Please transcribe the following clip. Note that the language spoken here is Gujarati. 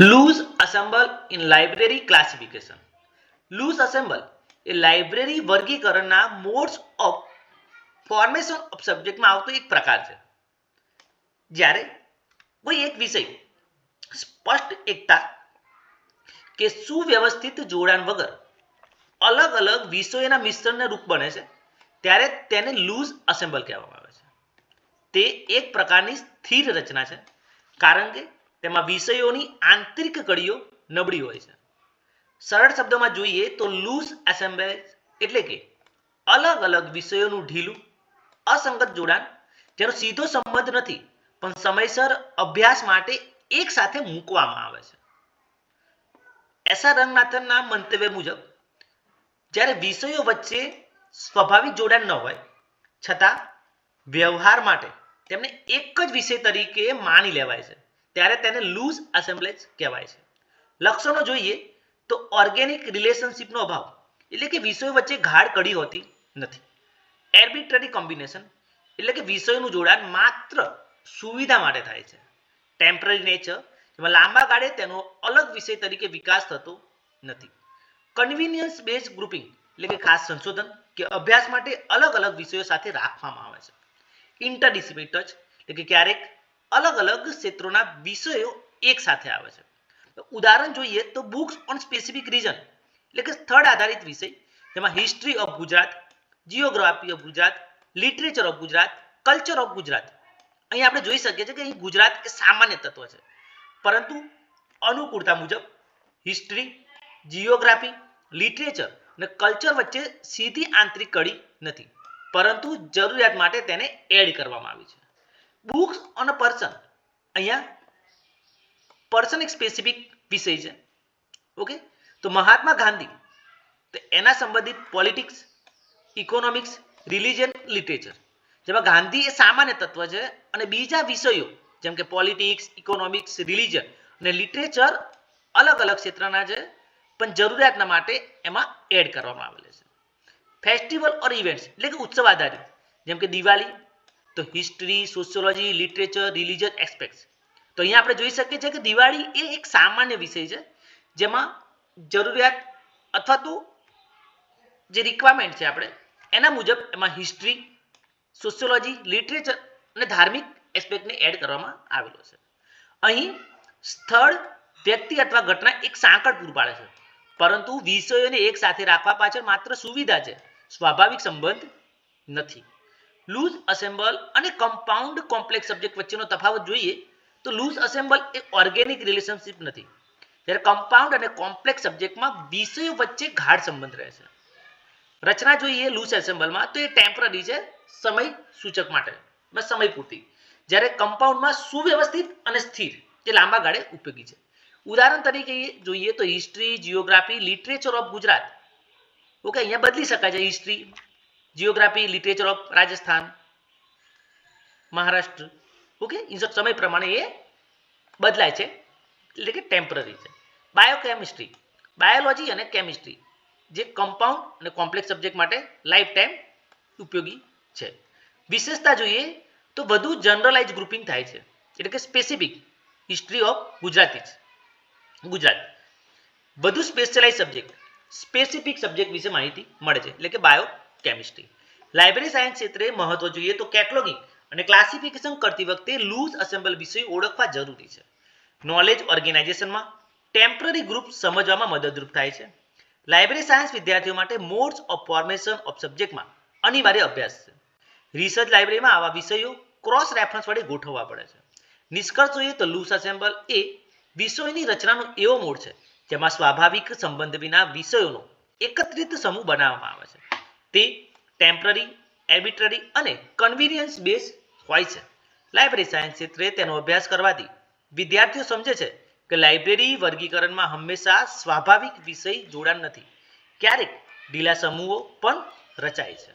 Loose assemble in library classification. Loose assemble એ લાઇબ્રેરી વર્ગીકરણના મોડ્સ ઓફ ફોર્મેશન ઓફ સબ્જેક્ટમાં આવતો એક પ્રકાર છે. જ્યારે કોઈ એક વિષય સ્પષ્ટ એકતા કે સુવ્યવસ્થિત જોડાણ વગર અલગ અલગ વિષયોના મિશ્રણને રૂપ બને છે ત્યારે તેને લૂઝ અસેમ્બલ કહેવામાં આવે છે. તે એક પ્રકારની સ્થિર રચના છે કારણ કે તેમાં વિષયોની આંતરિક કડીઓ નબળી હોય છે. સરળ શબ્દોમાં જોઈએ તો લૂઝ એસેમ્બલ એટલે કે અલગ અલગ વિષયોનું ઢીલું અસંગત જોડાણ જેનો સીધો સંબંધ નથી પણ સમયસર અભ્યાસ માટે એક સાથે મૂકવામાં આવે છે. એસઆર રંગનાથનના મંતવ્ય મુજબ જ્યારે વિષયો વચ્ચે સ્વાભાવિક જોડાણ ન હોય છતાં વ્યવહાર માટે તેમને એક જ વિષય તરીકે માની લેવાય છે ત્યારે તેને લૂઝ એસેમ્બલેજ કહેવાય છે. લક્ષણો જોઈએ તો ઓર્ગેનિક રિલેશનશિપનો અભાવ એટલે કે વિષયો વચ્ચે ગાઢ કડી હોતી નથી. આર્બિટ્રરી કોમ્બિનેશન એટલે કે વિષયોનું જોડાણ માત્ર સુવિધા માટે થાય છે. ટેમ્પરરી નેચર જેમાં લાંબા ગાળે તેનો અલગ વિષય તરીકે વિકાસ થતો નથી. કન્વીનિયન્સ બેઝ ગ્રુપિંગ એટલે કે ખાસ સંશોધન કે અભ્યાસ માટે અલગ અલગ વિષયો સાથે રાખવામાં આવે છે. ઇન્ટરડિસિપ્લિનરી ટચ એટલે કે ક્યારેક અલગ અલગ ક્ષેત્રોના વિષયો એક સાથે આવે છે. ઉદાહરણ જોઈએ તો બુક્સ ઓન સ્પેસિફિક રીજન એટલે કે સ્થળ આધારિત વિષય જેમાં history of Gujarat, geography of Gujarat, literature of Gujarat, culture of Gujarat. અહીં આપણે જોઈ શકીએ છીએ કે અહીં ગુજરાત એ સામાન્ય તત્વ છે પરંતુ અનુકૂળતા મુજબ હિસ્ટ્રી, જીઓગ્રાફી, લિટરેચર અને કલ્ચર વચ્ચે સીધી આંતરિક કડી નથી પરંતુ જરૂરિયાત માટે તેને એડ કરવામાં આવી છે. બુક્સ ઓન અ પર્સન અહીંયા પર્સન એક સ્પેસિફિક વિષય છે. ઓકે, તો મહાત્મા ગાંધી તો એના સંબંધિત પોલિટિક્સ, ઇકોનોમિક્સ, રિલિજન, લિટરેચર જેમાં ગાંધી એ સામાન્ય તત્વ છે અને બીજા વિષયો જેમ કે પોલિટિક્સ, ઇકોનોમિક્સ, રિલિજન અને લિટરેચર અલગ અલગ ક્ષેત્રના છે પણ જરૂરિયાતના માટે એમાં એડ કરવામાં આવેલા છે. ફેસ્ટિવલ ઓર ઇવેન્ટ્સ એટલે કે ઉત્સવ આધારિત જેમ કે દિવાળી તો history, sociology, literature, religion aspects. તો અહીંયા આપણે જોઈ શકીએ છીએ કે દિવાળી એ એક સામાન્ય વિષય છે જેમાં જરૂરિયાત અથવા તો જે રિક્વાયરમેન્ટ છે આપણે એના મુજબ એમાં હિસ્ટ્રી, સોશિયોલોજી, લિટરેચર અને ધાર્મિક એસ્પેક્ટને એડ કરવામાં આવેલો છે. અહીં સ્થળ, વ્યક્તિ અથવા ઘટના એક સાંકળ પૂરું પાડે છે પરંતુ વિષયોને એક સાથે રાખવા પાછળ માત્ર સુવિધા છે, સ્વાભાવિક સંબંધ નથી. લૂઝ અસેમ્બલ અને કમ્પાઉન્ડ કોમ્પ્લેક્સ સબ્જેક્ટ વચ્ચેનો તફાવત જોઈએ તો લૂઝ અસેમ્બલ એ ઓર્ગેનિક રિલેશનશિપ નથી જ્યારે કમ્પાઉન્ડ અને કોમ્પ્લેક્સ સબ્જેક્ટમાં વિષયો વચ્ચે ગાઢ સંબંધ રહે છે. રચના જોઈએ લૂઝ એસેમ્બલમાં તો એ ટેમ્પરરી છે, સમય સૂચક માટે સમય પૂરતી, જ્યારે કમ્પાઉન્ડમાં સુવ્યવસ્થિત અને સ્થિર જે લાંબા ગાળે ઉપયોગી છે. ઉદાહરણ તરીકે જોઈએ તો history, geography, literature of Gujarat. Okay, અહીંયા બદલી શકાય છે history, geography, literature of Rajasthan, Maharashtra. Okay, in short સમય પ્રમાણે એ બદલાય છે એટલે કે ટેમ્પરરી છે. બાયોકેમિસ્ટ્રી, બાયોલોજી અને કેમિસ્ટ્રી જે કમ્પાઉન્ડ અને કોમ્પ્લેક્સ સબ્જેક્ટ માટે લાઈફ ટાઈમ ઉપયોગી છે. વિશેષતા જોઈએ તો વધુ જનરલાઇઝ ગ્રુપિંગ થાય છે એટલે કે સ્પેસિફિક હિસ્ટ્રી ઓફ ગુજરાત વધુ સ્પેશિયલાઇઝ સબ્જેક્ટ સ્પેસિફિક સબ્જેક્ટ વિશે માહિતી મળે છે એટલે કે બાયોકેમિસ્ટ્રી. લાઇબ્રેરી સાયન્સ ક્ષેત્રે મહત્વ જોઈએ તો કેટલોગિંગ અને ક્લાસિફિકેશન કરતી વખતે લૂઝ અસેમ્બલ વિષય ઓળખવા જરૂરી છે. નોલેજ ઓર્ગેનાઇઝેશનમાં ટેમ્પરરી ગ્રુપ સમજવામાં મદદરૂપ થાય છે. લાઇબ્રેરી સાયન્સ વિદ્યાર્થીઓ માટે મોડ્સ ઓફ ફોર્મેશન ઓફ સબ્જેક્ટમાં અનિવાર્ય અભ્યાસ છે. રિસર્ચ લાઇબ્રેરીમાં આવા વિષયો ક્રોસ રેફરન્સ વડે ગોઠવવા પડે છે. નિષ્કર્ષ જોઈએ તો લૂઝ અસેમ્બલ એ વિષયોની રચનાનો એવો મોડ છે જેમાં સ્વાભાવિક સંબંધ વિના વિષયોનો એકત્રિત સમૂહ બનાવવામાં આવે છે. તે ટેમ્પરરી, આર્બિટ્રરી અને કન્વીનિયન્સ બેઝ હોય છે. લાઇબ્રેરી સાયન્સ ક્ષેત્રે તેનો અભ્યાસ કરવાથી વિદ્યાર્થીઓ સમજે છે કે લાઇબ્રેરી વર્ગીકરણમાં હંમેશા સ્વાભાવિક વિષય જોડાણ નથી, ક્યારેક ઢીલા સમૂહો પણ રચાય છે.